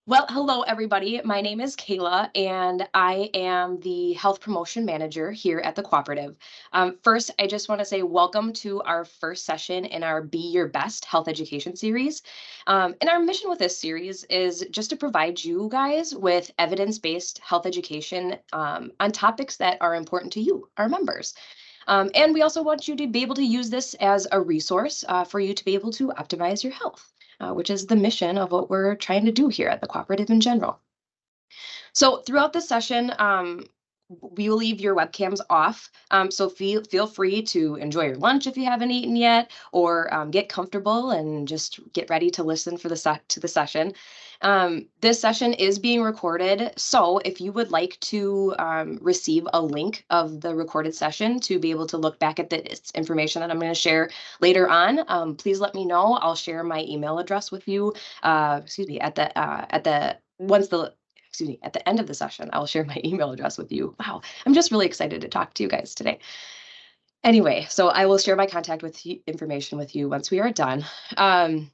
Well, hello, everybody. My name is Kayla, and I am the Health Promotion Manager here at the Cooperative. First, I just want to say welcome to our first session in our Be Your Best Health Education series. And our mission with this series is just to provide you guys with evidence-based health education on topics that are important to you, our members. And we also want you to be able to use this as a resource for you to be able to optimize your health, which is the mission of what we're trying to do here at the cooperative in general. So throughout the session, we will leave your webcams off. So feel free to enjoy your lunch if you haven't eaten yet, or get comfortable and just get ready to listen for to the session. This session is being recorded, so if you would like to receive a link of the recorded session to be able to look back at this information that I'm going to share later on, please let me know. I'll share my email address with you. Excuse me, at the once the excuse me, at the end of the session, I'll share my email address with you. Wow, I'm just really excited to talk to you guys today. Anyway, so I will share my contact with information with you once we are done. And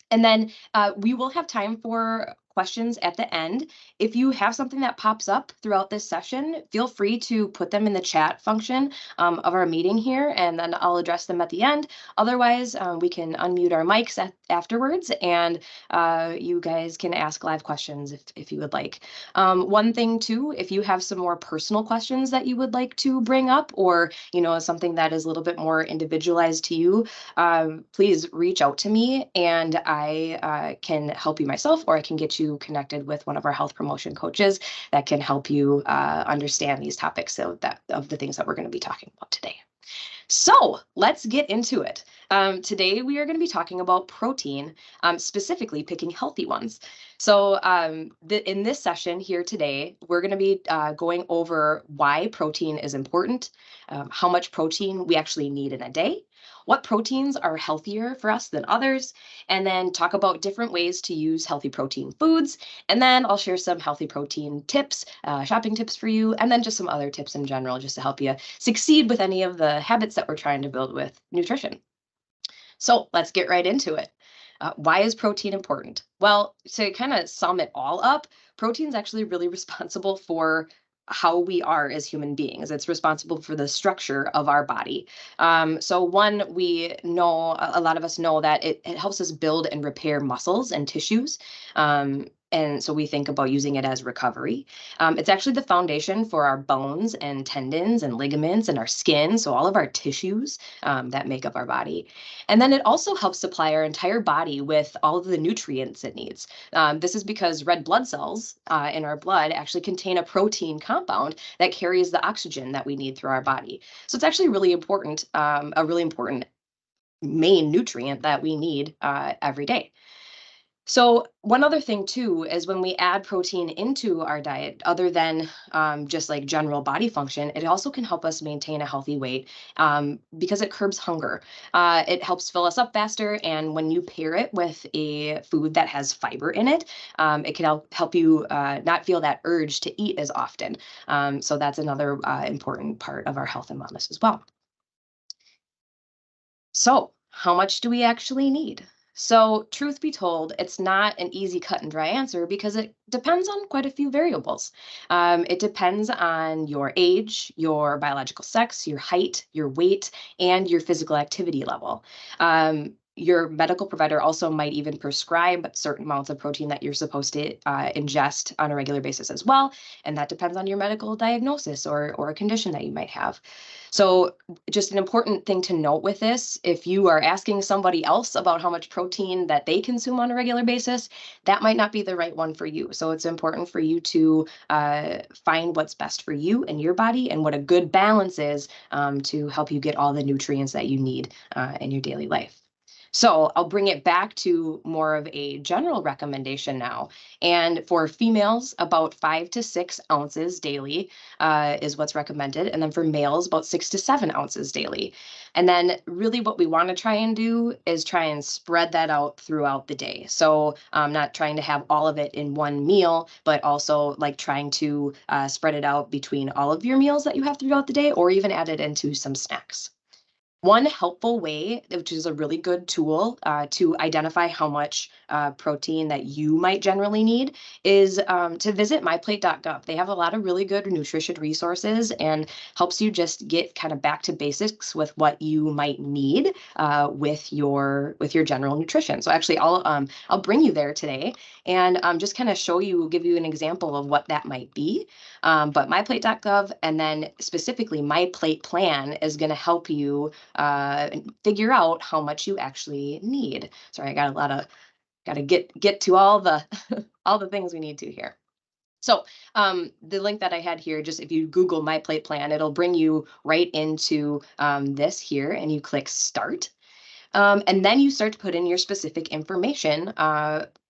then we will have time for questions at the end. If you have something that pops up throughout this session, feel free to put them in the chat function of our meeting here, and then I'll address them at the end. Otherwise, we can unmute our mics afterwards, and you guys can ask live questions if you would like. One thing too, if you have some more personal questions that you would like to bring up, or something that is a little bit more individualized to you, please reach out to me, and I can help you myself, or I can get you connected with one of our health promotion coaches that can help you understand these topics of the things that we're going to be talking about today. So let's get into it. Today we are going to be talking about protein, specifically picking healthy ones. So in this session here today, we're going to be going over why protein is important, how much protein we actually need in a day, what proteins are healthier for us than others, and then talk about different ways to use healthy protein foods. And then I'll share some healthy protein tips, shopping tips for you, and then just some other tips in general just to help you succeed with any of the habits that we're trying to build with nutrition. So let's get right into it. Why is protein important? Well, to kind of sum it all up, protein is actually really responsible for how we are as human beings. It's responsible for the structure of our body. So one, we know, a lot of us know that it helps us build and repair muscles and tissues. And so we think about using it as recovery. It's actually the foundation for our bones and tendons and ligaments and our skin, so all of our tissues that make up our body. And then it also helps supply our entire body with all of the nutrients it needs. This is because red blood cells in our blood actually contain a protein compound that carries the oxygen that we need through our body. So it's actually really important, a really important main nutrient that we need every day. So one other thing too is when we add protein into our diet, other than just like general body function, it also can help us maintain a healthy weight because it curbs hunger. It helps fill us up faster, and when you pair it with a food that has fiber in it, it can help you not feel that urge to eat as often. So that's another important part of our health and wellness as well. So, how much do we actually need? So, truth be told, it's not an easy cut and dry answer because it depends on quite a few variables. It depends on your age, your biological sex, your height, your weight, and your physical activity level. Your medical provider also might even prescribe certain amounts of protein that you're supposed to ingest on a regular basis as well. And that depends on your medical diagnosis or a condition that you might have. So, just an important thing to note with this, if you are asking somebody else about how much protein that they consume on a regular basis, that might not be the right one for you. So it's important for you to find what's best for you and your body and what a good balance is to help you get all the nutrients that you need in your daily life. So I'll bring it back to more of a general recommendation now. And for females, about 5 to 6 ounces daily is what's recommended. And then for males, about 6 to 7 ounces daily. And then really what we want to try and do is try and spread that out throughout the day. So not trying to have all of it in one meal, but also like trying to spread it out between all of your meals that you have throughout the day, or even add it into some snacks. One helpful way, which is a really good tool to identify how much protein that you might generally need, is to visit myplate.gov. They have a lot of really good nutrition resources and helps you just get kind of back to basics with what you might need with your general nutrition. So actually, I'll bring you there today and just kind of give you an example of what that might be. But myplate.gov, and then specifically My Plate Plan, is going to help you figure out how much you actually need. Sorry, I got to get to all the all the things we need to here. So the link that I had here, just if you Google My Plate Plan, it'll bring you right into this here, and you click Start. And then you start to put in your specific information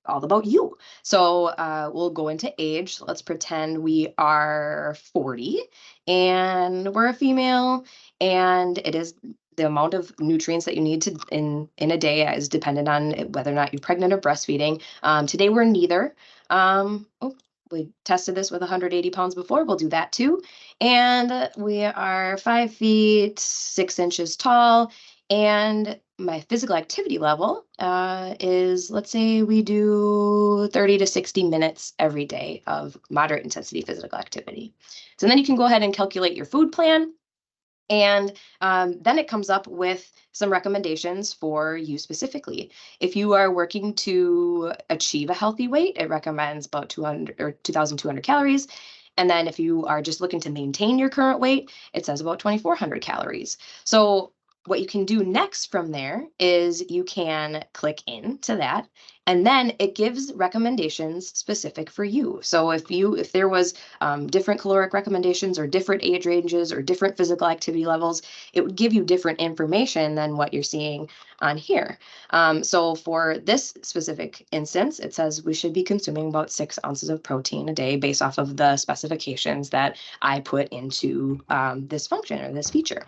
all about you. So we'll go into age. Let's pretend we are 40 and we're a female, and it is the amount of nutrients that you need to in a day is dependent on whether or not you're pregnant or breastfeeding. Today we're neither. We tested this with 180 pounds before. We'll do that too. And we are 5 feet 6 inches tall. And my physical activity level is, let's say we do 30 to 60 minutes every day of moderate intensity physical activity. So then you can go ahead and calculate your food plan. And then it comes up with some recommendations for you specifically. If you are working to achieve a healthy weight, it recommends about 200 or 2,200 calories. And then if you are just looking to maintain your current weight, it says about 2,400 calories. So what you can do next from there is you can click into that, and then it gives recommendations specific for you. So if there was different caloric recommendations or different age ranges or different physical activity levels, it would give you different information than what you're seeing on here. So for this specific instance, it says we should be consuming about 6 ounces of protein a day based off of the specifications that I put into this function or this feature.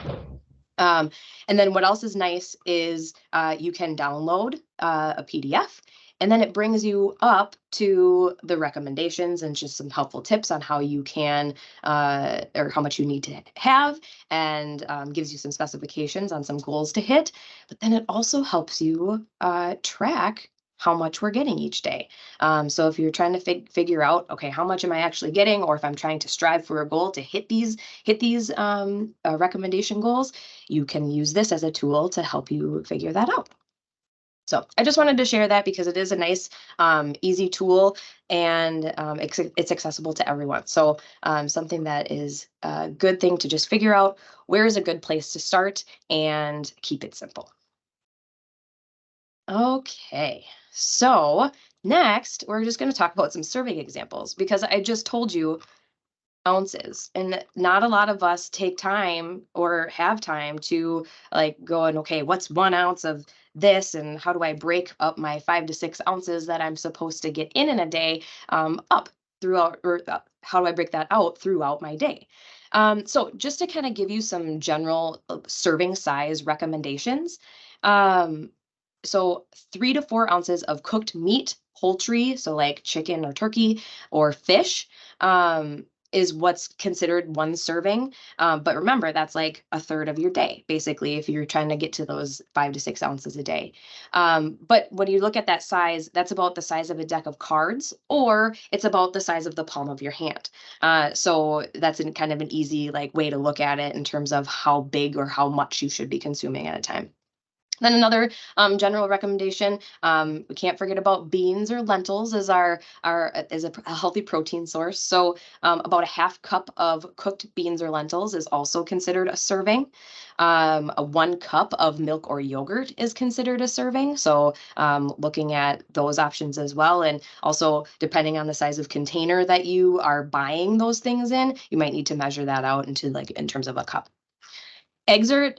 And then what else is nice is you can download a PDF, and then it brings you up to the recommendations and just some helpful tips on how you can or how much you need to have, and gives you some specifications on some goals to hit. But then it also helps you track how much we're getting each day. So if you're trying to figure out, okay, how much am I actually getting, or if I'm trying to strive for a goal to hit these recommendation goals, you can use this as a tool to help you figure that out. So I just wanted to share that because it is a nice, easy tool, and it's accessible to everyone. So something that is a good thing to just figure out where is a good place to start and keep it simple. Okay, so next we're just going to talk about some serving examples, because I just told you ounces, and not a lot of us take time or have time to like go and, okay, what's 1 ounce of this, and how do I break up my 5 to 6 ounces that I'm supposed to get in a day up throughout, or how do I break that out throughout my day? So just to kind of give you some general serving size recommendations. Um, so 3 to 4 ounces of cooked meat, poultry, so like chicken or turkey or fish, is what's considered one serving. But remember, that's like a third of your day, basically, if you're trying to get to those 5 to 6 ounces a day. But when you look at that size, that's about the size of a deck of cards, or it's about the size of the palm of your hand. So that's kind of an easy way to look at it in terms of how big or how much you should be consuming at a time. Then another general recommendation, we can't forget about beans or lentils as a healthy protein source. So about a half cup of cooked beans or lentils is also considered a serving. A 1 cup of milk or yogurt is considered a serving. So looking at those options as well. And also, depending on the size of container that you are buying those things in, you might need to measure that out into in terms of a cup. Eggs are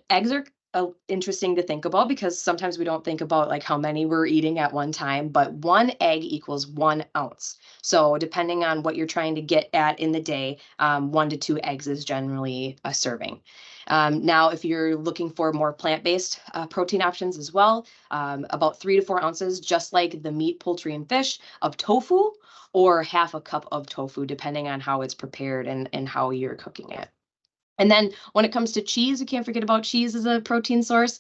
interesting to think about, because sometimes we don't think about how many we're eating at one time, but 1 egg equals 1 ounce. So depending on what you're trying to get at in the day, 1 to 2 eggs is generally a serving. Now, if you're looking for more plant-based protein options as well, about 3 to 4 ounces, just like the meat, poultry, and fish, of tofu, or half a cup of tofu, depending on how it's prepared and how you're cooking it. And then when it comes to cheese, we can't forget about cheese as a protein source.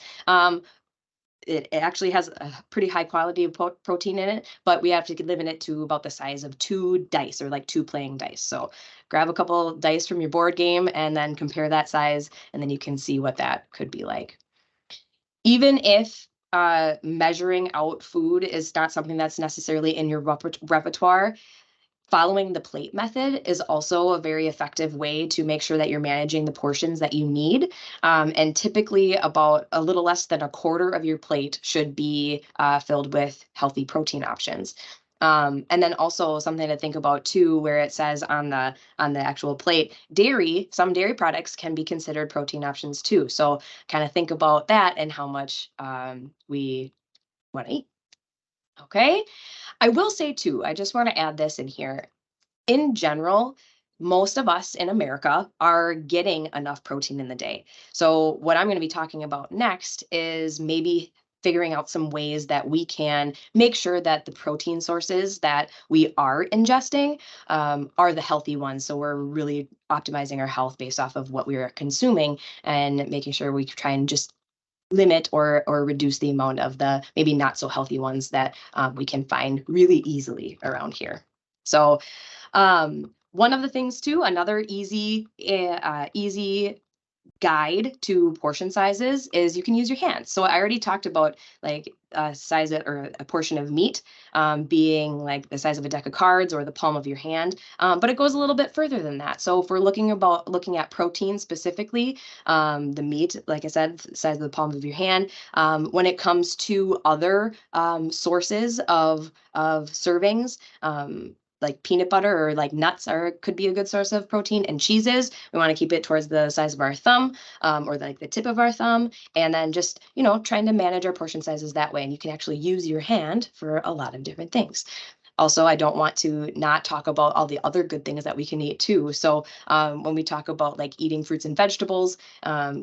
It actually has a pretty high quality of protein in it, but we have to limit it to about the size of 2 dice, or like 2 playing dice. So grab a couple dice from your board game and then compare that size, and then you can see what that could be like. Even if measuring out food is not something that's necessarily in your repertoire, following the plate method is also a very effective way to make sure that you're managing the portions that you need. And typically about a little less than a quarter of your plate should be filled with healthy protein options. And then also something to think about too, where it says on the actual plate, some dairy products can be considered protein options too. So kind of think about that and how much we want to eat. Okay. I will say too, I just want to add this in here. In general, most of us in America are getting enough protein in the day. So what I'm going to be talking about next is maybe figuring out some ways that we can make sure that the protein sources that we are ingesting are the healthy ones. So we're really optimizing our health based off of what we are consuming, and making sure we try and just limit or reduce the amount of the maybe not so healthy ones that we can find really easily around here. So one of the things too, another easy guide to portion sizes is you can use your hands. So I already talked about like a size or a portion of meat being like the size of a deck of cards or the palm of your hand, but it goes a little bit further than that. So if we're looking at protein specifically, the meat, like I said, the size of the palm of your hand. When it comes to other sources of servings, like peanut butter or like nuts could be a good source of protein, and cheeses, we want to keep it towards the size of our thumb, or like the tip of our thumb, and then just trying to manage our portion sizes that way. And you can actually use your hand for a lot of different things. Also, I don't want to not talk about all the other good things that we can eat too. So when we talk about like eating fruits and vegetables,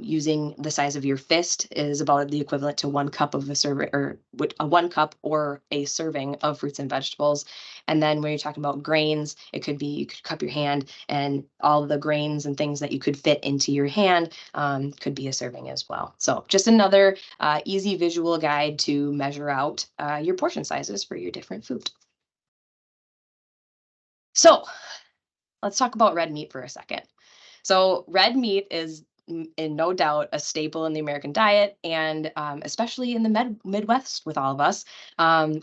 using the size of your fist is about the equivalent to 1 cup of a serving, or a 1 cup or a serving of fruits and vegetables. And then when you're talking about grains, it could be, you could cup your hand, and all the grains and things that you could fit into your hand could be a serving as well. So just another easy visual guide to measure out your portion sizes for your different food. So let's talk about red meat for a second. So red meat is in no doubt a staple in the American diet, and especially in the Midwest with all of us,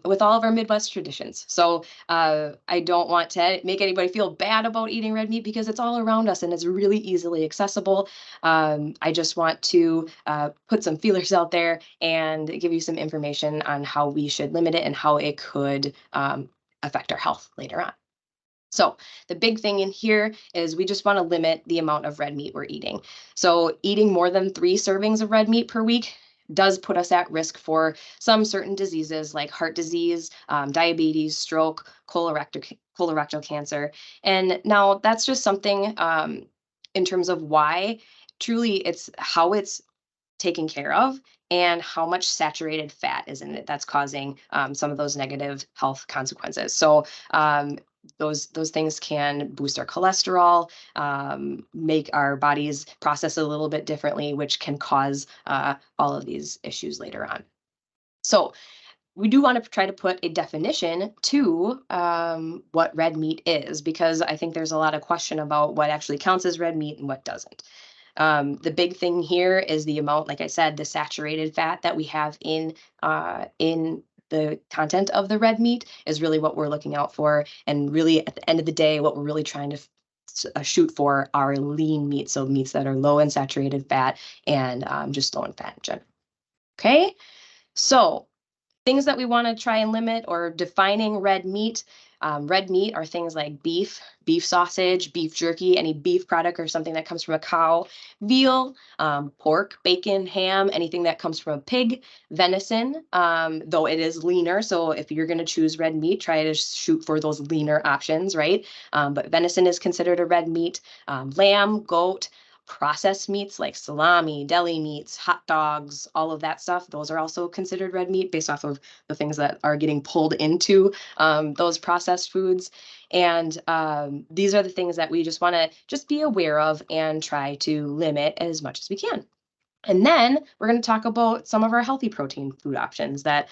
with all of our Midwest traditions. So I don't want to make anybody feel bad about eating red meat, because it's all around us and it's really easily accessible. I just want to put some feelers out there and give you some information on how we should limit it and how it could affect our health later on. So the big thing in here is we just want to limit the amount of red meat we're eating. So eating more than 3 servings of red meat per week does put us at risk for some certain diseases like heart disease, diabetes, stroke, colorectal cancer. And now that's just something in terms of why truly it's how it's taken care of and how much saturated fat is in it that's causing some of those negative health consequences. So those things can boost our cholesterol, make our bodies process a little bit differently, which can cause all of these issues later on. So we do want to try to put a definition to what red meat is, because I think there's a lot of question about what actually counts as red meat and what doesn't. The big thing here is the amount, like I said, the saturated fat that we have in the content of the red meat is really what we're looking out for. And really, at the end of the day, what we're really trying to shoot for are lean meats, so meats that are low in saturated fat and just low in fat in general. Okay, so things that we want to try and limit, or defining red meat. Red meat are things like beef sausage, beef jerky, any beef product or something that comes from a cow, veal, pork, bacon, ham, anything that comes from a pig, venison, though it is leaner. So if you're going to choose red meat, try to shoot for those leaner options, right? But venison is considered a red meat, lamb, goat, processed meats like salami, deli meats, hot dogs, all of that stuff, those are also considered red meat based off of the things that are getting pulled into those processed foods. And these are the things that we just want to just be aware of and try to limit as much as we can. And then we're going to talk about some of our healthy protein food options that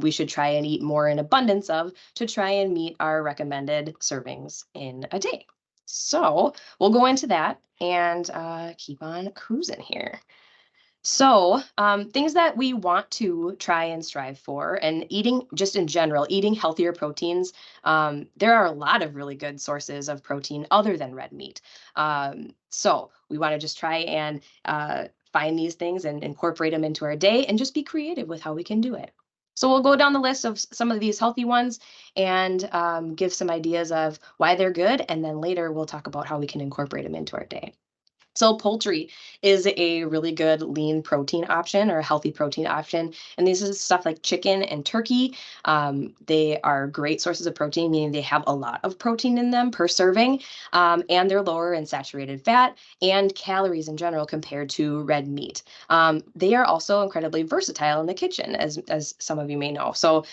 we should try and eat more in abundance of to try and meet our recommended servings in a day. So we'll go into that and keep on cruising here. So things that we want to try and strive for, and eating just in general, eating healthier proteins, there are a lot of really good sources of protein other than red meat. So we want to just try and find these things and incorporate them into our day and just be creative with how we can do it. So we'll go down the list of some of these healthy ones and give some ideas of why they're good. And then later we'll talk about how we can incorporate them into our day. So poultry is a really good lean protein option or a healthy protein option. And these is stuff like chicken and turkey. They are great sources of protein, meaning they have a lot of protein in them per serving, and they're lower in saturated fat and calories in general compared to red meat. They are also incredibly versatile in the kitchen, as some of you may know. So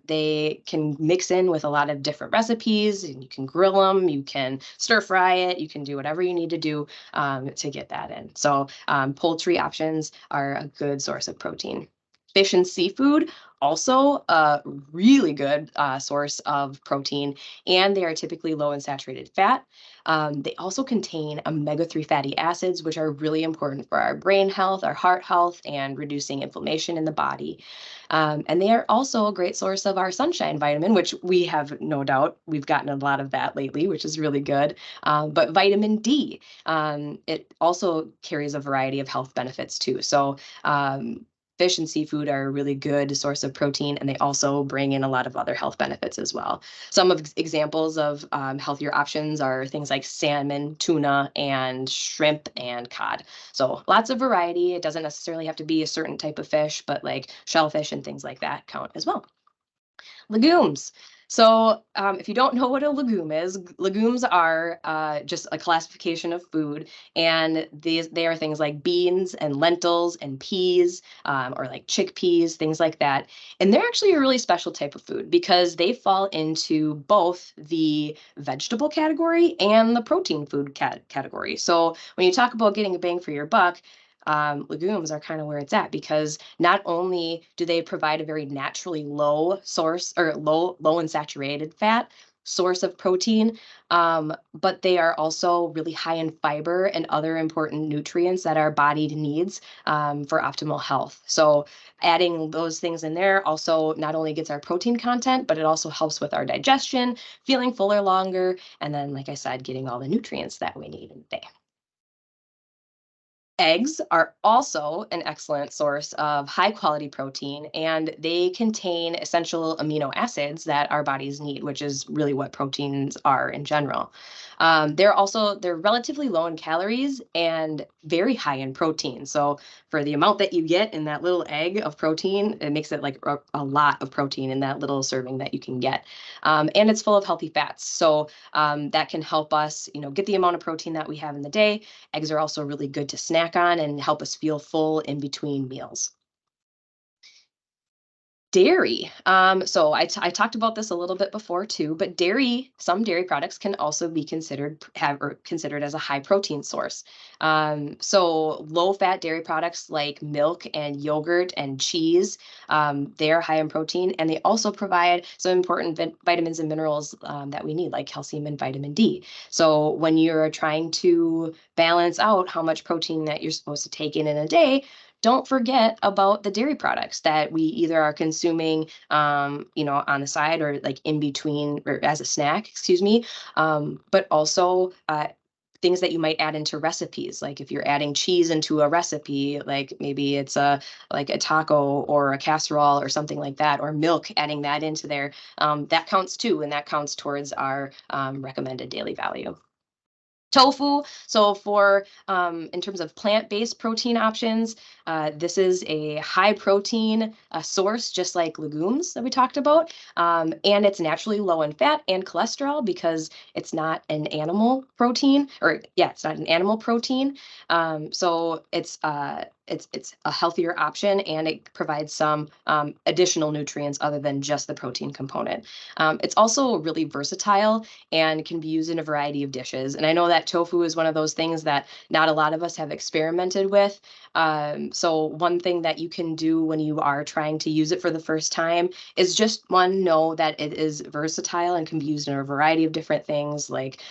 they can mix in with a lot of different recipes, and you can grill them, you can stir fry it, you can do whatever you need to do to get that in. So poultry options are a good source of protein. Fish and seafood, also a really good source of protein, and they are typically low in saturated fat. They also contain omega-3 fatty acids, which are really important for our brain health, our heart health, and reducing inflammation in the body. And they are also a great source of our sunshine vitamin, which we have no doubt, we've gotten a lot of that lately, which is really good. But vitamin D, it also carries a variety of health benefits too. So fish and seafood are a really good source of protein, and they also bring in a lot of other health benefits as well. Some of examples of healthier options are things like salmon, tuna, and shrimp and cod. So lots of variety. It doesn't necessarily have to be a certain type of fish, but like shellfish and things like that count as well. Legumes. So if you don't know what a legume is, legumes are just a classification of food, and they are things like beans and lentils and peas, or like chickpeas, things like that. And they're actually a really special type of food because they fall into both the vegetable category and the protein food category. So when you talk about getting a bang for your buck, legumes are kind of where it's at because not only do they provide a very naturally low source or low in saturated fat source of protein, but they are also really high in fiber and other important nutrients that our body needs for optimal health. So adding those things in there also not only gets our protein content, but it also helps with our digestion, feeling fuller longer, and then, like I said, getting all the nutrients that we need in the day. Eggs are also an excellent source of high quality protein, and they contain essential amino acids that our bodies need, which is really what proteins are in general. They're relatively low in calories and very high in protein. So for the amount that you get in that little egg of protein, it makes it like a lot of protein in that little serving that you can get. And it's full of healthy fats. So that can help us, get the amount of protein that we have in the day. Eggs are also really good to snack on and help us feel full in between meals. Dairy. So I talked about this a little bit before too, but some dairy products can also be considered as a high protein source. So low fat dairy products like milk and yogurt and cheese, they are high in protein, and they also provide some important vitamins and minerals that we need, like calcium and vitamin D. So when you're trying to balance out how much protein that you're supposed to take in a day, don't forget about the dairy products that we either are consuming, on the side or like in between or as a snack, excuse me, but also things that you might add into recipes. Like if you're adding cheese into a recipe, like maybe it's like a taco or a casserole or something like that, or milk, adding that into there, that counts too, and that counts towards our recommended daily value. Tofu. So for in terms of plant-based protein options, this is a high protein source, just like legumes that we talked about. And it's naturally low in fat and cholesterol because it's not an animal protein, or yeah, it's not an animal protein. So it's a healthier option, and it provides some additional nutrients other than just the protein component. It's also really versatile and can be used in a variety of dishes. And I know that tofu is one of those things that not a lot of us have experimented with. So one thing that you can do when you are trying to use it for the first time is just know that it is versatile and can be used in a variety of different things like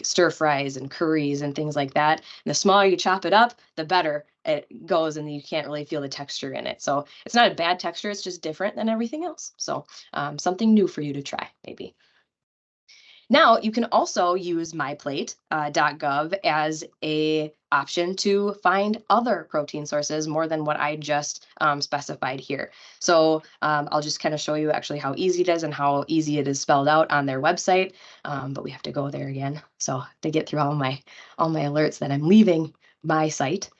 stir fries and curries and things like that. And the smaller you chop it up, the better it goes, and you can't really feel the texture in it. So it's not a bad texture, it's just different than everything else. So something new for you to try, maybe. Now, you can also use myplate.gov as a option to find other protein sources more than what I just specified here. So I'll just kind of show you actually how easy it is and how easy it is spelled out on their website. But we have to go there again. So to get through all my alerts that I'm leaving my site.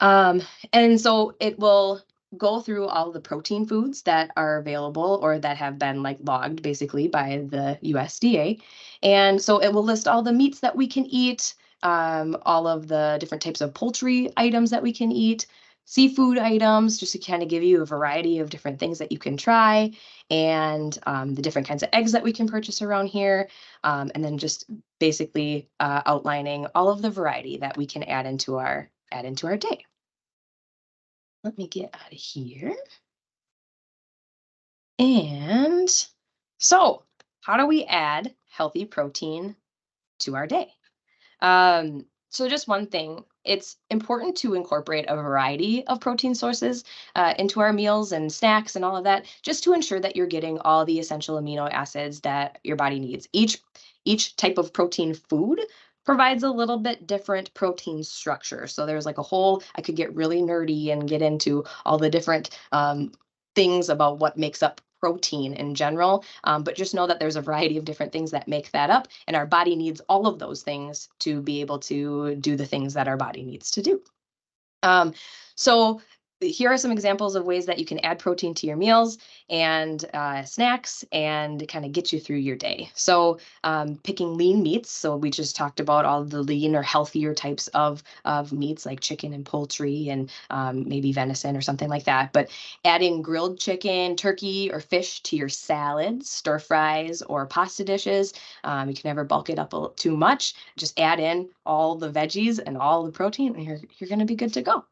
And so it will go through all the protein foods that are available or that have been like logged basically by the USDA. And so it will list all the meats that we can eat, all of the different types of poultry items that we can eat, seafood items, just to kind of give you a variety of different things that you can try, and the different kinds of eggs that we can purchase around here. And then just basically outlining all of the variety that we can add into our day. Let me get out of here. And so, how do we add healthy protein to our day? So just one thing, it's important to incorporate a variety of protein sources into our meals and snacks and all of that, just to ensure that you're getting all the essential amino acids that your body needs. Each type of protein food provides a little bit different protein structure. So there's like a whole, I could get really nerdy and get into all the different things about what makes up protein in general, but just know that there's a variety of different things that make that up, and our body needs all of those things to be able to do the things that our body needs to do. So here are some examples of ways that you can add protein to your meals and snacks and kind of get you through your day. So picking lean meats. So we just talked about all the lean or healthier types of meats like chicken and poultry and maybe venison or something like that. But adding grilled chicken, turkey, or fish to your salads, stir fries, or pasta dishes. You can never bulk it up too much. Just add in all the veggies and all the protein, and you're going to be good to go.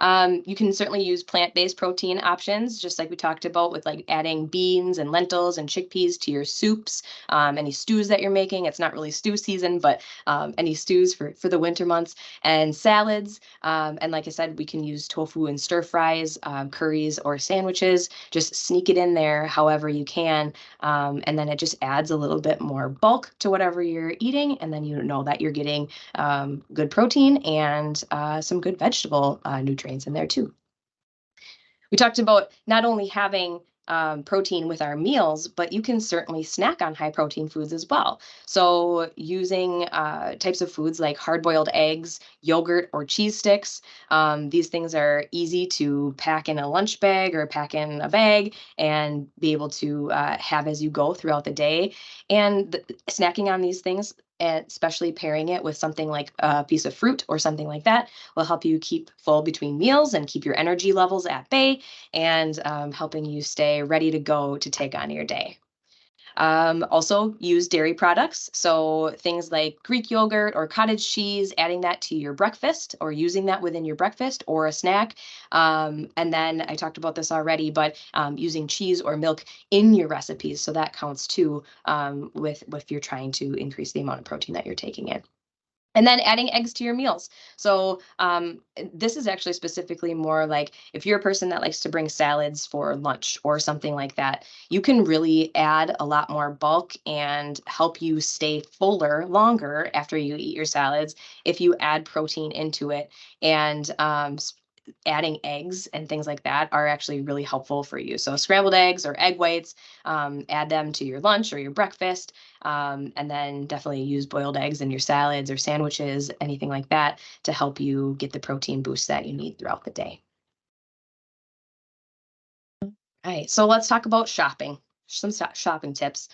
You can certainly use plant-based protein options, just like we talked about with like adding beans and lentils and chickpeas to your soups, any stews that you're making. It's not really stew season, but any stews for the winter months, and salads. And like I said, we can use tofu in stir fries, curries, or sandwiches. Just sneak it in there however you can. And then it just adds a little bit more bulk to whatever you're eating. And then you know that you're getting good protein and some good vegetable nutrients in there too. We talked about not only having protein with our meals, but you can certainly snack on high protein foods as well. So using types of foods like hard-boiled eggs, yogurt, or cheese sticks. These things are easy to pack in a lunch bag or pack in a bag and be able to have as you go throughout the day. And snacking on these things, and especially pairing it with something like a piece of fruit or something like that, will help you keep full between meals and keep your energy levels at bay, and helping you stay ready to go to take on your day. Also use dairy products. So things like Greek yogurt or cottage cheese, adding that to your breakfast or using that within your breakfast or a snack. And then I talked about this already, but using cheese or milk in your recipes. So that counts too, with if you're trying to increase the amount of protein that you're taking in. And then adding eggs to your meals. So this is actually specifically more like if you're a person that likes to bring salads for lunch or something like that, you can really add a lot more bulk and help you stay fuller longer after you eat your salads if you add protein into it. And adding eggs and things like that are actually really helpful for you. So scrambled eggs or egg whites, add them to your lunch or your breakfast, and then definitely use boiled eggs in your salads or sandwiches, anything like that, to help you get the protein boost that you need throughout the day. All right, so let's talk about shopping. Some shopping tips.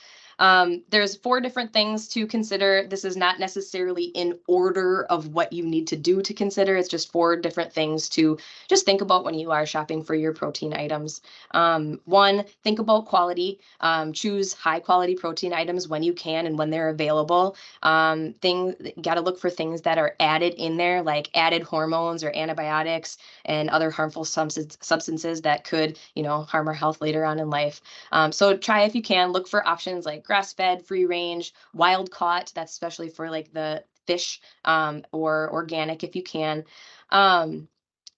There's 4 different things to consider. This is not necessarily in order of what you need to do to consider. It's just 4 different things to just think about when you are shopping for your protein items. One, think about quality. Choose high quality protein items when you can and when they're available. Got to look for things that are added in there, like added hormones or antibiotics and other harmful substances that could, harm our health later on in life. So try, if you can, look for options like grass-fed, free range, wild caught. That's especially for like the fish, or organic if you can.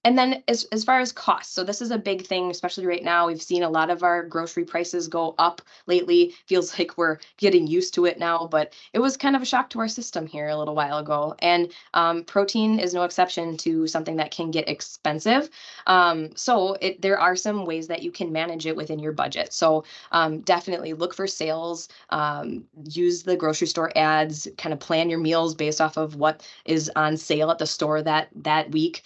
And then as far as costs, so this is a big thing, especially right now. We've seen a lot of our grocery prices go up lately. Feels like we're getting used to it now, but it was kind of a shock to our system here a little while ago. And protein is no exception to something that can get expensive. So there are some ways that you can manage it within your budget. So definitely look for sales, use the grocery store ads, kind of plan your meals based off of what is on sale at the store that week.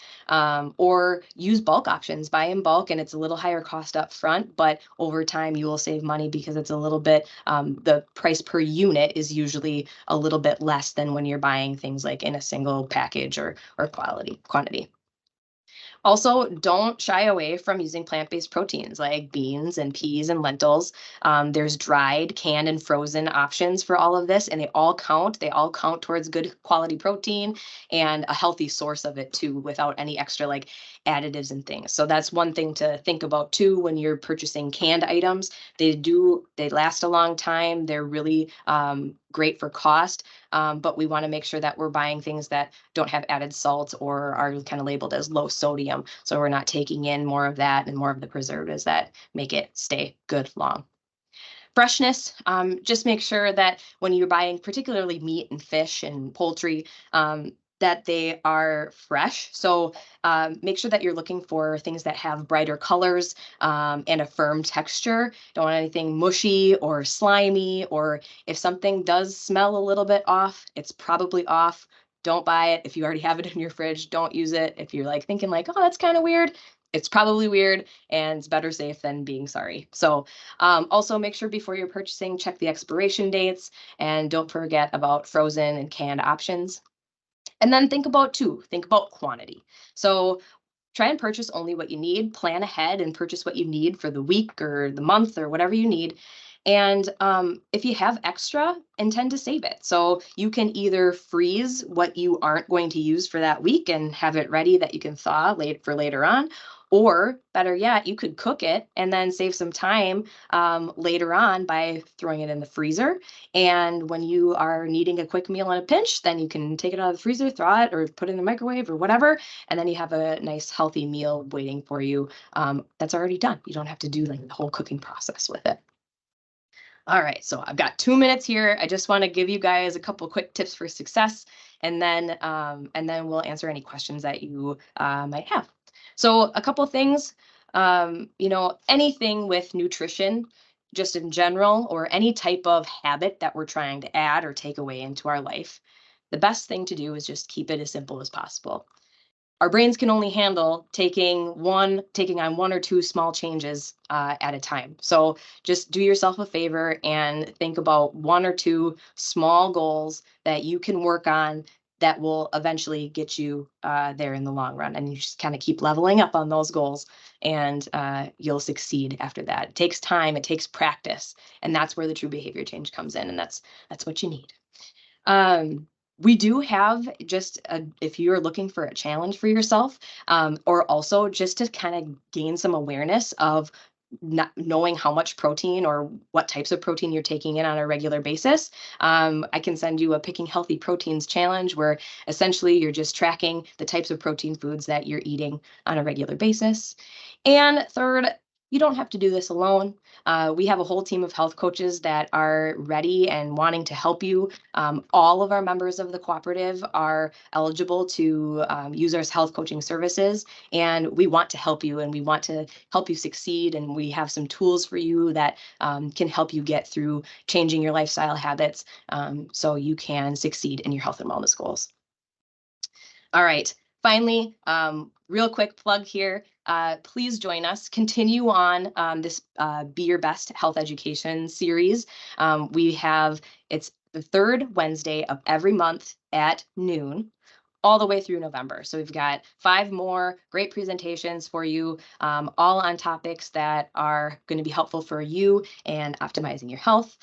Or use bulk options, buy in bulk, and it's a little higher cost up front, but over time you will save money because it's a little bit, the price per unit is usually a little bit less than when you're buying things like in a single package or quantity. Also, don't shy away from using plant-based proteins like beans and peas and lentils. There's dried, canned, and frozen options for all of this, and they all count. They all count towards good quality protein and a healthy source of it too, without any extra like additives and things. So that's one thing to think about too when you're purchasing canned items. They last a long time. They're really great for cost, but we want to make sure that we're buying things that don't have added salt or are kind of labeled as low sodium. So we're not taking in more of that and more of the preservatives that make it stay good long. Freshness, just make sure that when you're buying particularly meat and fish and poultry, that they are fresh. So make sure that you're looking for things that have brighter colors, and a firm texture. Don't want anything mushy or slimy, or if something does smell a little bit off, it's probably off. Don't buy it. If you already have it in your fridge, don't use it. If you're like thinking like, oh, that's kind of weird, it's probably weird, and it's better safe than being sorry. So also make sure before you're purchasing, check the expiration dates, and don't forget about frozen and canned options. And then think about quantity. So try and purchase only what you need, plan ahead and purchase what you need for the week or the month or whatever you need. And if you have extra, intend to save it. So you can either freeze what you aren't going to use for that week and have it ready that you can thaw for later on. Or better yet, you could cook it and then save some time later on by throwing it in the freezer. And when you are needing a quick meal in a pinch, then you can take it out of the freezer, thaw it, or put it in the microwave or whatever. And then you have a nice healthy meal waiting for you, that's already done. You don't have to do like the whole cooking process with it. All right, so I've got 2 minutes here. I just want to give you guys a couple quick tips for success, and then we'll answer any questions that you might have. So a couple things, anything with nutrition, just in general, or any type of habit that we're trying to add or take away into our life, the best thing to do is just keep it as simple as possible. Our brains can only handle taking on 1 or 2 small changes at a time. So just do yourself a favor and think about 1 or 2 small goals that you can work on that will eventually get you there in the long run. And you just kind of keep leveling up on those goals, and you'll succeed after that. It takes time, it takes practice, and that's where the true behavior change comes in, and that's what you need. We do have if you're looking for a challenge for yourself, or also just to kind of gain some awareness of not knowing how much protein or what types of protein you're taking in on a regular basis, I can send you a Picking Healthy Proteins challenge where essentially you're just tracking the types of protein foods that you're eating on a regular basis. And third, You don't have to do this alone. We have a whole team of health coaches that are ready and wanting to help you. All of our members of the cooperative are eligible to use our health coaching services, and we want to help you and we want to help you succeed. And we have some tools for you that can help you get through changing your lifestyle habits so you can succeed in your health and wellness goals. All right. Finally, real quick plug here. Please join us. Continue on this Be Your Best Health Education series. It's the third Wednesday of every month at noon, all the way through November. So we've got 5 more great presentations for you, all on topics that are going to be helpful for you and optimizing your health.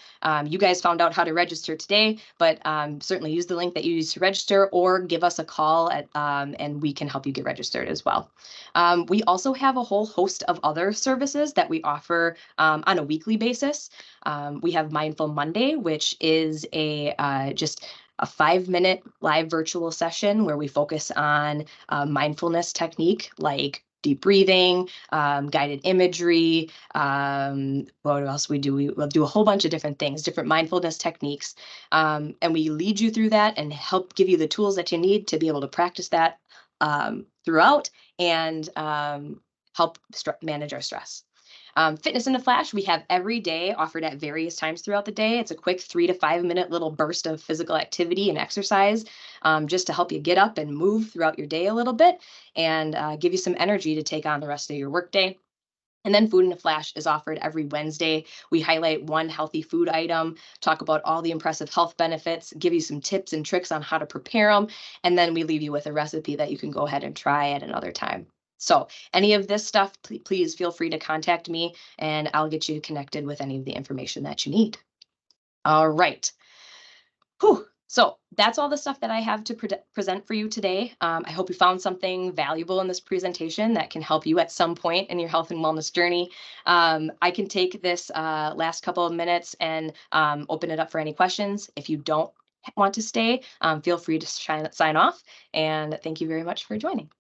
You guys found out how to register today, but certainly use the link that you use to register or give us a call and we can help you get registered as well. We also have a whole host of other services that we offer on a weekly basis. We have Mindful Monday, which is just a 5-minute live virtual session where we focus on mindfulness technique like deep breathing, guided imagery. What else we do? We'll do a whole bunch of different things, different mindfulness techniques. And we lead you through that and help give you the tools that you need to be able to practice that throughout and help manage our stress. Fitness in a Flash, we have every day offered at various times throughout the day. It's a quick 3 to 5 minute little burst of physical activity and exercise just to help you get up and move throughout your day a little bit and give you some energy to take on the rest of your workday. And then Food in a Flash is offered every Wednesday. We highlight one healthy food item, talk about all the impressive health benefits, give you some tips and tricks on how to prepare them, and then we leave you with a recipe that you can go ahead and try at another time. So any of this stuff, please feel free to contact me and I'll get you connected with any of the information that you need. All right. Whew. So that's all the stuff that I have to present for you today. I hope you found something valuable in this presentation that can help you at some point in your health and wellness journey. I can take this last couple of minutes and open it up for any questions. If you don't want to stay, feel free to sign off. And thank you very much for joining.